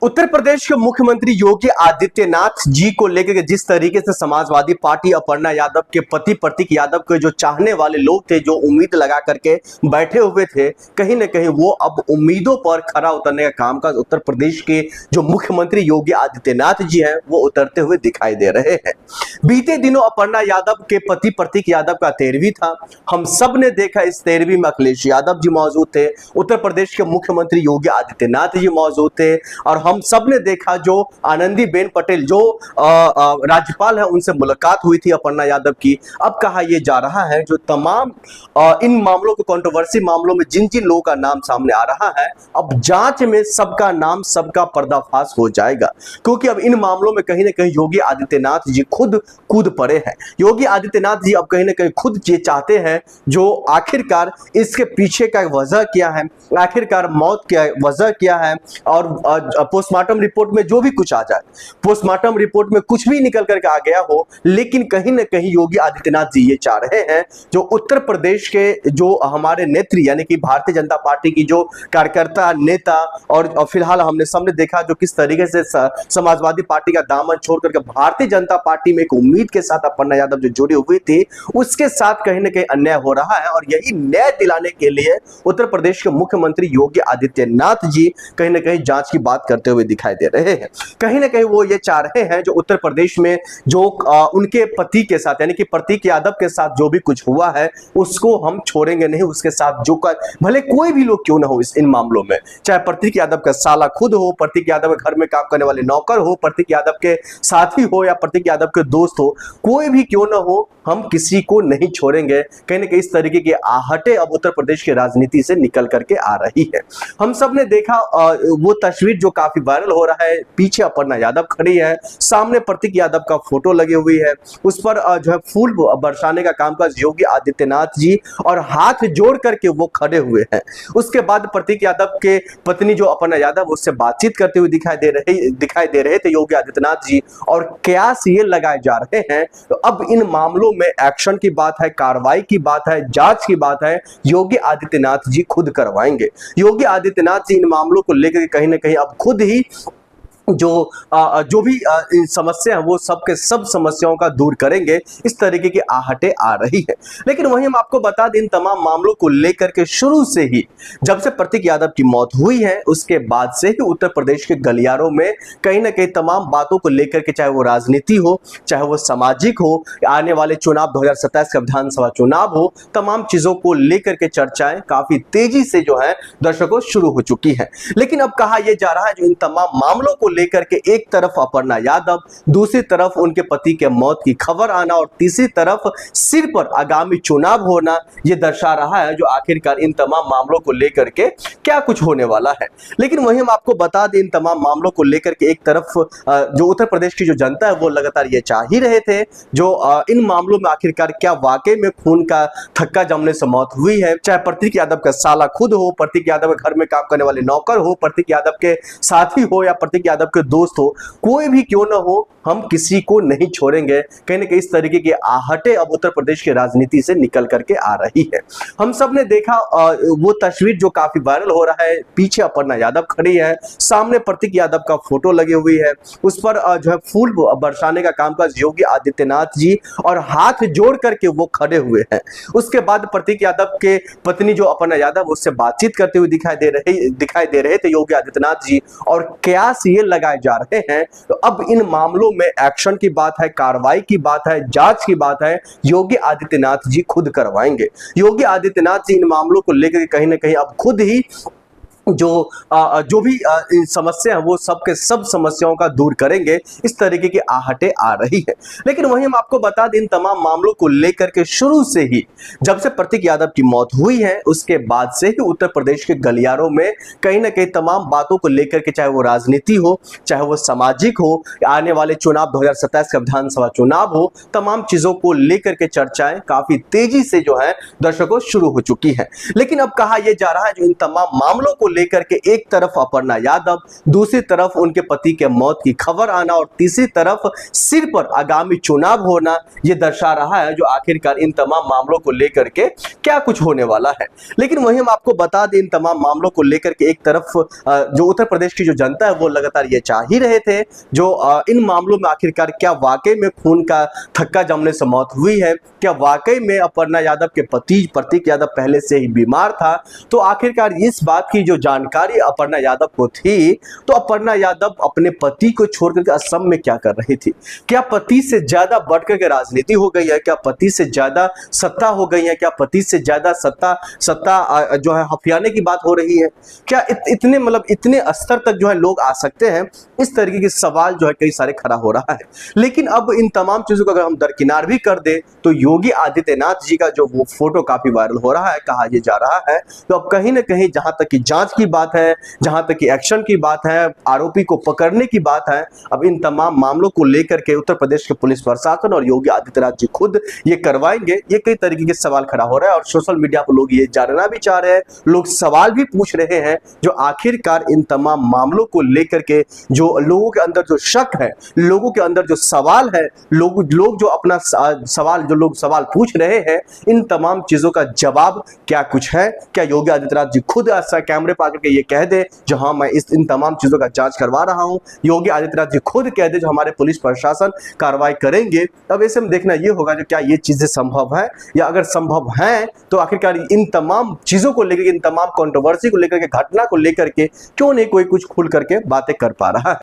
उत्तर प्रदेश के मुख्यमंत्री योगी आदित्यनाथ जी को लेकर के जिस तरीके से समाजवादी पार्टी अपर्णा यादव के पति प्रतीक यादव के जो चाहने वाले लोग थे, जो उम्मीद लगा करके बैठे हुए थे, कहीं ना कहीं वो अब उम्मीदों पर खरा उतरने का काम का उत्तर प्रदेश के जो मुख्यमंत्री योगी आदित्यनाथ जी हैं वो उतरते हुए दिखाई दे रहे हैं। बीते दिनों अपर्णा यादव के पति प्रतीक यादव का 13वीं था। हम सब ने देखा इस 13वीं में अखिलेश यादव जी मौजूद थे, उत्तर प्रदेश के मुख्यमंत्री योगी आदित्यनाथ जी मौजूद थे और हम सब ने देखा जो आनंदीबेन पटेल जो राज्यपाल है उनसे मुलाकात हुई थी अपर्णा यादव की। अब कहा यह जा रहा है जो तमाम इन मामलों को कंट्रोवर्सी मामलों में जिन जिन लोगों का नाम सामने आ रहा है, अब जांच में सबका नाम सबका पर्दाफाश हो जाएगा, क्योंकि अब इन मामलों में कहीं ना कहीं योगी आदित्यनाथ जी खुद कूद पड़े हैं। योगी आदित्यनाथ जी अब कहीं ना कहीं खुद ये चाहते हैं जो आखिरकार इसके पीछे का वजह क्या है, आखिरकार मौत क्या वजह क्या है, और पोस्टमार्टम रिपोर्ट में जो भी कुछ आ जाए, पोस्टमार्टम रिपोर्ट में कुछ भी निकल करके आ गया हो, लेकिन कहीं ना कहीं योगी आदित्यनाथ जी ये चाह रहे हैं जो उत्तर प्रदेश के जो हमारे नेत्री यानी कि भारतीय जनता पार्टी की जो कार्यकर्ता नेता, और फिलहाल हमने सबने देखा जो किस तरीके से समाजवादी पार्टी का दामन छोड़ करके भारतीय जनता पार्टी में एक उम्मीद के साथ अपर्णा यादव जो जुड़ी हुई थी, उसके साथ कहीं ना कहीं अन्याय हो रहा है। और यही न्याय दिलाने के लिए उत्तर प्रदेश के मुख्यमंत्री योगी आदित्यनाथ जी कहीं ना कहीं जांच की बात करते हुए दिखाई दे रहे हैं। कहीं ना कहीं वो ये चाह रहे हैं जो उत्तर प्रदेश में जो उनके पति के साथ यानी कि प्रतीक यादव के साथ जो भी कुछ हुआ है उसको हम छोड़ेंगे नहीं, उसके साथ जो भले कोई भी लोग क्यों ना हो इन मामलों में, चाहे प्रतीक यादव का साला खुद हो, प्रतीक यादव के घर में काम करने वाले नौकर हो, प्रतीक यादव के साथी हो या प्रतीक यादव के दोस्त हो, कोई भी क्यों ना हो, हम किसी को नहीं छोड़ेंगे। कहीं ना कहीं इस तरीके की आहटें अब उत्तर प्रदेश की राजनीति से निकल करके आ रही है। हम सब ने देखा वो तस्वीर जो काफी वायरल हो रहा है, पीछे अपर्णा यादव खड़ी है, सामने प्रतीक यादव का फोटो लगी हुई है, उस पर जो है फूल बरसाने का कामकाज योगी आदित्यनाथ जी और हाथ जोड़ करके वो खड़े हुए हैं। उसके बाद प्रतीक यादव के पत्नी जो अपर्णा यादव उससे बातचीत करते हुए दिखाई दे रहे थे योगी आदित्यनाथ जी, और कयास ये लगाए जा रहे हैं तो अब इन मामलों में एक्शन की बात है, कार्रवाई की बात है, जांच की बात है, योगी आदित्यनाथ जी खुद करवाएंगे। योगी आदित्यनाथ जी इन मामलों को लेकर कहीं ना कहीं अब खुद ही जो भी समस्या है वो सबके सब समस्याओं का दूर करेंगे, इस तरीके की आहटें आ रही है। लेकिन वहीं हम आपको बता दें इन तमाम मामलों को लेकर के शुरू से ही जब से प्रतीक यादव की मौत हुई है उसके बाद से ही उत्तर प्रदेश के गलियारों में कहीं ना कहीं तमाम बातों को लेकर के, चाहे वो राजनीति हो, चाहे वो सामाजिक हो, आने वाले चुनाव 2027 का विधानसभा चुनाव हो, तमाम चीजों को लेकर के चर्चाएं काफी तेजी से जो है दर्शकों शुरू हो चुकी है। लेकिन अब कहा यह जा रहा है जो इन तमाम मामलों को लेकर के एक तरफ अपर्णा यादव, दूसरी तरफ उनके पति के मौत की खबर आना और तीसरी तरफ सिर पर आगामी चुनाव होना, यह दर्शा रहा है जो आखिरकार इन तमाम मामलों को लेकर के क्या कुछ होने वाला है। लेकिन वहीं हम आपको बता दें इन तमाम मामलों को लेकर के एक तरफ जो उत्तर प्रदेश की जो जनता है वो लगातार ये चाह ही रहे थे जो इन मामलों में आखिरकार क्या वाकई में खून का थक्का जमने से मौत हुई है, चाहे प्रतीक यादव का साला खुद हो, प्रतीक यादव के घर में काम करने वाले नौकर हो, प्रतीक यादव के साथी हो या प्रतीक यादव के दोस्त हो, कोई भी क्यों ना हो, हम किसी को नहीं छोड़ेंगे। कहीं ना कहीं इस तरीके की आहटें अब उत्तर प्रदेश की राजनीति से निकल करके आ रही है। हम सब ने देखा वो तस्वीर जो काफी वायरल हो रहा है, पीछे अपर्णा यादव खड़ी है, सामने प्रतीक यादव का फोटो लगी हुई है, उस पर जो है फूल बरसाने का कामकाज योगी आदित्यनाथ जी और हाथ जोड़ करके वो खड़े हुए हैं। उसके बाद प्रतीक यादव के पत्नी जो अपर्णा यादव उससे बातचीत करते हुए दिखाई दे रहे थे योगी आदित्यनाथ जी, और कयास ये लगाए जा रहे हैं तो अब इन मामलों में एक्शन की बात है, कार्रवाई की बात है, जांच की बात है, योगी आदित्यनाथ जी खुद करवाएंगे। योगी आदित्यनाथ जी इन मामलों को लेकर कहीं ना कहीं अब खुद ही जो भी समस्या है वो सबके सब समस्याओं का दूर करेंगे, इस तरीके की आहटें आ रही है। लेकिन वहीं हम आपको बता दें इन तमाम मामलों को लेकर के शुरू से ही जब से प्रतीक यादव की मौत हुई है उसके बाद से ही उत्तर प्रदेश के गलियारों में कहीं ना कहीं तमाम बातों को लेकर के, चाहे वो राजनीति हो, चाहे वो सामाजिक हो, आने वाले चुनाव 2027 का विधानसभा चुनाव हो, तमाम चीजों को लेकर के चर्चाएं काफी तेजी से जो है दर्शकों शुरू हो चुकी है। लेकिन अब कहा यह जा रहा है जो इन तमाम मामलों को लेकर के एक तरफ अपर्णा यादव, दूसरी तरफ उनके पति के मौत की खबर आना और तीसरी तरफ सिर पर आगामी चुनाव होना, यह दर्शा रहा है जो आखिरकार इन तमाम मामलों को लेकर के क्या कुछ होने वाला है। लेकिन वहीं हम आपको बता दें, इन तमाम मामलों को लेकर के एक तरफ जो उत्तर प्रदेश की जो जनता है वो लगातार ये चाह ही रहे थे जो इन मामलों में आखिरकार क्या वाकई में खून का थक्का जमने से मौत हुई है, क्या वाकई में अपर्णा यादव के पति प्रतीक यादव पहले से ही बीमार था। तो आखिरकार इस बात की जो जानकारी अपर्णा यादव को थी, तो अपर्णा यादव अपने पति को छोड़कर के असम में क्या कर रही थी, क्या पति से ज्यादा बढ़कर के राजनीति हो गई है, क्या पति से ज्यादा सत्ता हो गई है, क्या पति से ज्यादा सत्ता जो है हथियाने की बात हो रही है, क्या इतने मतलब इतने स्तर तक जो है लोग आ सकते हैं, इस तरीके के सवाल जो है कई सारे खड़ा हो रहा है। लेकिन अब इन तमाम चीजों को अगर हम दरकिनार भी कर दे तो योगी आदित्यनाथ जी का जो वो फोटो काफी वायरल हो रहा है, कहा यह जा रहा है तो अब कहीं ना कहीं जहां तक की जांच की बात है, जहां तक की एक्शन की बात है, आरोपी को पकड़ने की बात है, अब इन तमाम मामलों को लेकर के उत्तर प्रदेश के पुलिस प्रशासन और योगी आदित्यनाथ जी खुद ये करवाएंगे, ये कई तरीके के सवाल खड़ा हो रहा है। और सोशल मीडिया पर लोग ये जानना भी चाह रहे हैं, लोग सवाल भी पूछ रहे हैं जो आखिरकार इन तमाम मामलों को लेकर के जो लोगों के अंदर जो शक है, लोगों के अंदर जो सवाल है, लोग जो अपना सवाल जो लोग सवाल पूछ रहे हैं, इन तमाम चीजों का जवाब क्या कुछ है। क्या योगी आदित्यनाथ जी खुद ऐसा कैमरे पर आकर के ये कह दे जो हाँ मैं इन तमाम चीजों का जांच करवा रहा हूं, योगी आदित्यनाथ जी खुद कह दे जो हमारे पुलिस प्रशासन कार्रवाई करेंगे। अब ऐसे में देखना ये होगा जो क्या ये चीजें संभव है, या अगर संभव है तो आखिरकार इन तमाम चीजों को लेकर, इन तमाम कंट्रोवर्सी को लेकर के, घटना को लेकर के क्यों नहीं कोई कुछ खुल करके बातें कर पा रहा है।